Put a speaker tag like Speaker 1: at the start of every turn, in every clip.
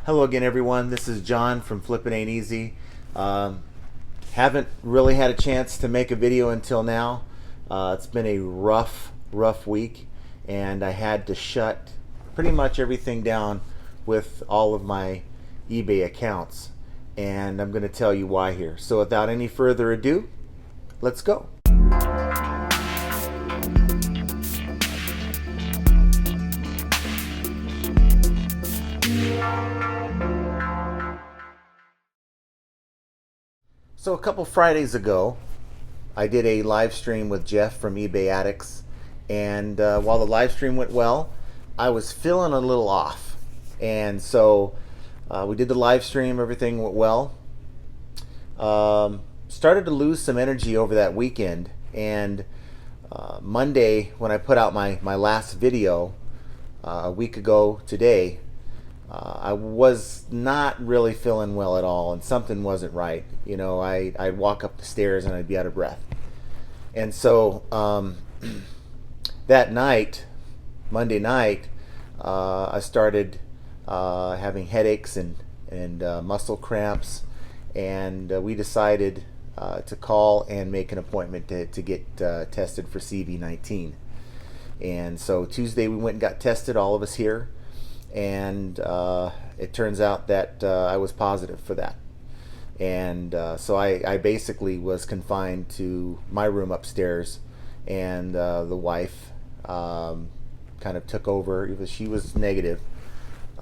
Speaker 1: Hello again, everyone. This is John from Flippin Ain't Easy. Haven't really had a chance to make a video until now. It's been a rough week, and I had to shut pretty much everything down with all of my eBay accounts, and I'm going to tell you why here. So without any further ado, let's go. So a couple Fridays ago, I did a live stream with Jeff from eBay Addicts, and while the live stream went well, I was feeling a little off. And so we did the live stream, everything went well. Started to lose some energy over that weekend, and Monday when I put out my last video a week ago today, I was not really feeling well at all, and something wasn't right. You know, I'd walk up the stairs and I'd be out of breath. And so that night, Monday night, I started having headaches and muscle cramps, and we decided to call and make an appointment to get tested for CV-19. And so Tuesday we went and got tested, all of us here. And it turns out that I was positive for that. And so I basically was confined to my room upstairs, and the wife kind of took over. She was negative,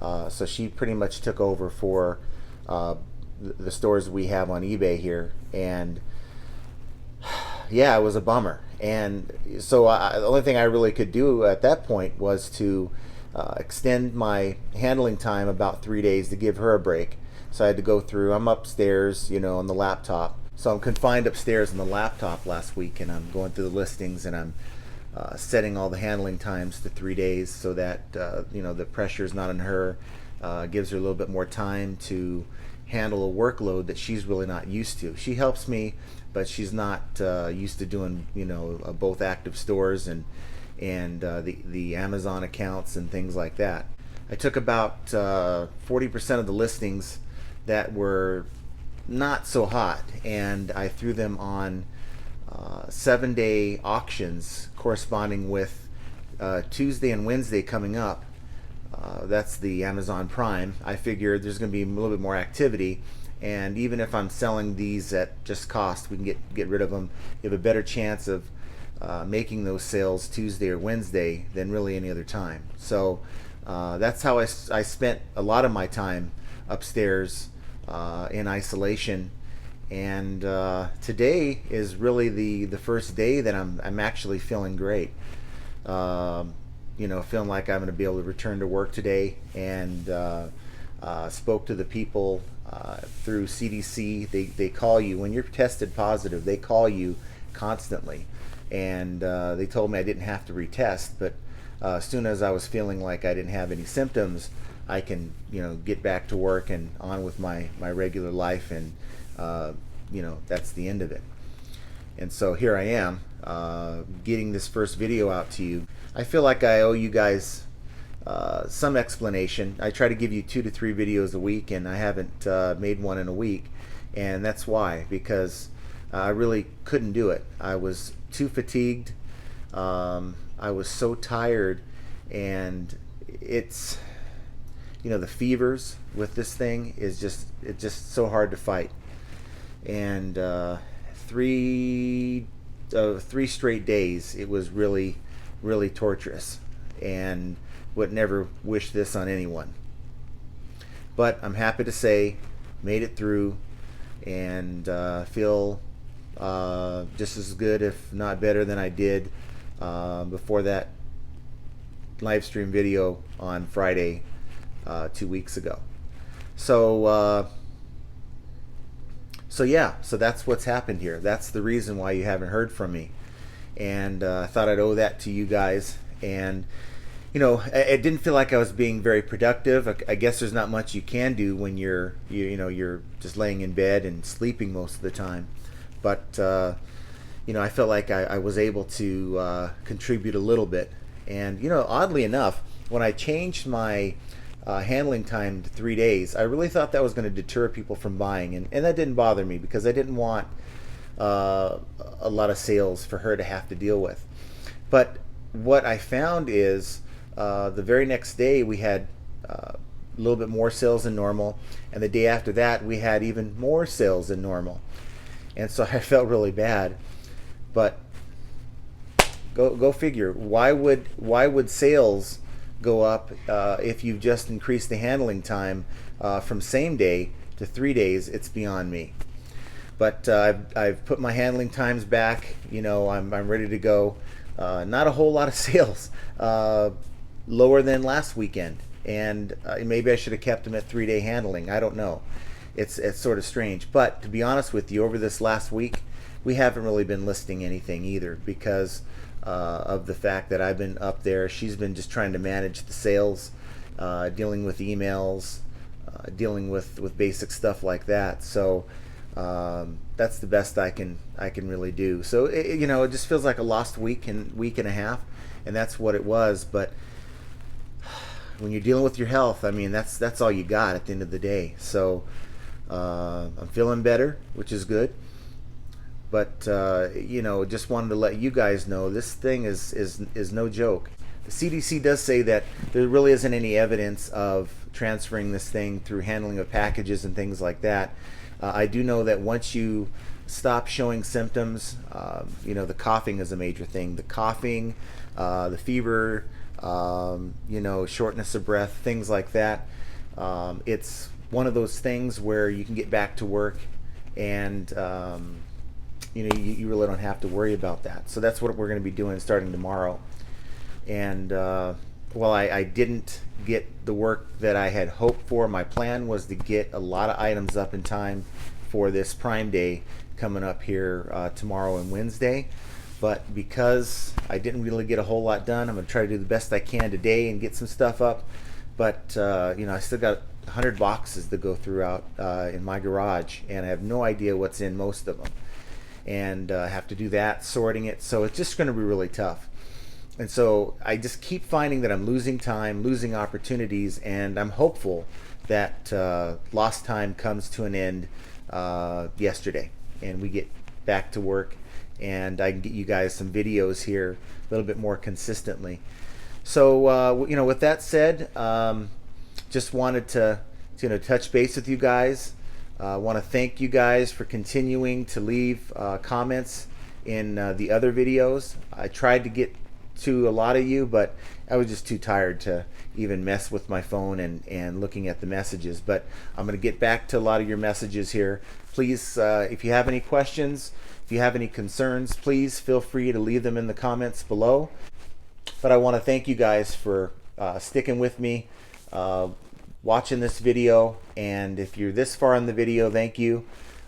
Speaker 1: so she pretty much took over for the stores we have on eBay here. And yeah, it was a bummer. And so the only thing I really could do at that point was to extend my handling time about 3 days to give her a break. So I had to go through, I'm upstairs, you know, on the laptop. So I'm confined upstairs on the laptop last week, and I'm going through the listings, and I'm setting all the handling times to 3 days so that, you know, the pressure is not on her. Gives her a little bit more time to handle a workload that she's really not used to. She helps me, but she's not used to doing, you know, both active stores and the Amazon accounts and things like that. I took about 40% of the listings that were not so hot, and I threw them on 7-day auctions corresponding with Tuesday and Wednesday coming up. That's the Amazon Prime. I figured there's going to be a little bit more activity, and even if I'm selling these at just cost, we can get rid of them. You have a better chance of making those sales Tuesday or Wednesday than really any other time. So that's how I spent a lot of my time upstairs in isolation. And today is really the first day that I'm actually feeling great. You know, feeling like I'm going to be able to return to work today, and spoke to the people through CDC. They call you when you're tested positive. They call you constantly. And they told me I didn't have to retest, but as soon as I was feeling like I didn't have any symptoms, I can, you know, get back to work and on with my regular life, and you know, that's the end of it. And so here I am, getting this first video out to you. I feel like I owe you guys some explanation. I try to give you 2 to 3 videos a week, and I haven't made one in a week, and that's why, because I really couldn't do it. I was too fatigued. I was so tired, and it's, you know, the fevers with this thing is it's just so hard to fight. And 3 straight days, it was really torturous, and would never wish this on anyone. But I'm happy to say, made it through, and feel just as good, if not better, than I did before that live stream video on Friday 2 weeks ago. So yeah, so that's what's happened here. That's the reason why you haven't heard from me, and I thought I'd owe that to you guys. And you know, it didn't feel like I was being very productive. I guess there's not much you can do when you're just laying in bed and sleeping most of the time. But you know, I felt like I was able to contribute a little bit. And you know, oddly enough, when I changed my handling time to 3 days, I really thought that was going to deter people from buying, and that didn't bother me because I didn't want a lot of sales for her to have to deal with. But what I found is the very next day we had a little bit more sales than normal, and the day after that we had even more sales than normal, and so I felt really bad. But go figure. Why would sales go up if you just increased the handling time from same day to 3 days? It's beyond me. But I've put my handling times back. I'm ready to go. Not a whole lot of sales, lower than last weekend, and maybe I should have kept them at 3-day handling. I don't know. It's sort of strange. But to be honest with you, over this last week, we haven't really been listing anything either because of the fact that I've been up there. She's been just trying to manage the sales, dealing with emails, dealing with basic stuff like that. So that's the best I can really do. So it just feels like a lost week and a half, and that's what it was. But when you're dealing with your health, I mean, that's all you got at the end of the day. So I'm feeling better, which is good. But just wanted to let you guys know this thing is no joke. The CDC does say that there really isn't any evidence of transferring this thing through handling of packages and things like that. I do know that once you stop showing symptoms, the coughing is a major thing. The coughing, the fever, shortness of breath, things like that. It's one of those things where you can get back to work and you really don't have to worry about that. So that's what we're going to be doing starting tomorrow. And while I didn't get the work that I had hoped for, my plan was to get a lot of items up in time for this Prime Day coming up here tomorrow and Wednesday. But because I didn't really get a whole lot done, I'm going to try to do the best I can today and get some stuff up. But I still got 100 boxes to go throughout in my garage, and I have no idea what's in most of them. And I have to do that, sorting it. So it's just going to be really tough. And so I just keep finding that I'm losing time, losing opportunities, and I'm hopeful that lost time comes to an end yesterday, and we get back to work, and I can get you guys some videos here a little bit more consistently. So with that said, just wanted to touch base with you guys. I want to thank you guys for continuing to leave comments in the other videos. I tried to get to a lot of you, but I was just too tired to even mess with my phone and looking at the messages. But I'm going to get back to a lot of your messages here. Please, if you have any questions, if you have any concerns, please feel free to leave them in the comments below. But I want to thank you guys for sticking with me, watching this video, and if you're this far in the video, thank you.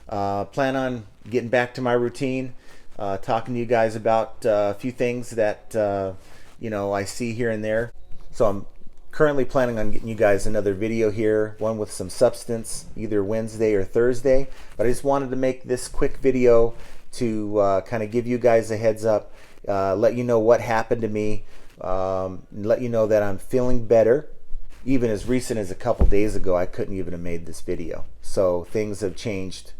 Speaker 1: Plan on getting back to my routine, talking to you guys about a few things that I see here and there. So I'm currently planning on getting you guys another video here, one with some substance, either Wednesday or Thursday. But I just wanted to make this quick video to kind of give you guys a heads up, let you know what happened to me, let you know that I'm feeling better. Even as recent as a couple days ago, I couldn't even have made this video. So things have changed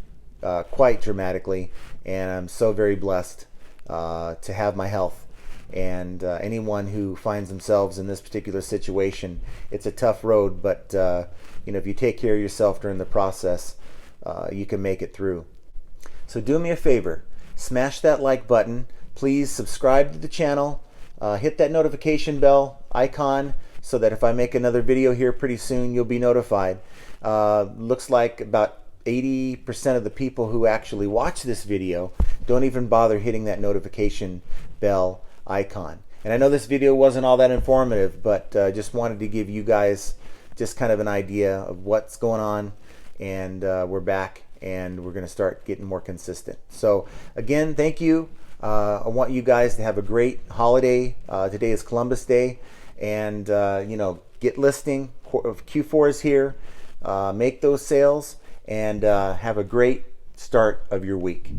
Speaker 1: quite dramatically, and I'm so very blessed to have my health. And anyone who finds themselves in this particular situation, it's a tough road, but if you take care of yourself during the process, you can make it through. So do me a favor, smash that like button. Please subscribe to the channel, hit that notification bell icon, so that if I make another video here pretty soon, you'll be notified. Looks like about 80% of the people who actually watch this video don't even bother hitting that notification bell icon. And I know this video wasn't all that informative, but just wanted to give you guys just kind of an idea of what's going on, and we're back, and we're going to start getting more consistent. So again, thank you. I want you guys to have a great holiday. Today is Columbus Day. And get listing. Q4 is here. Make those sales, and have a great start of your week.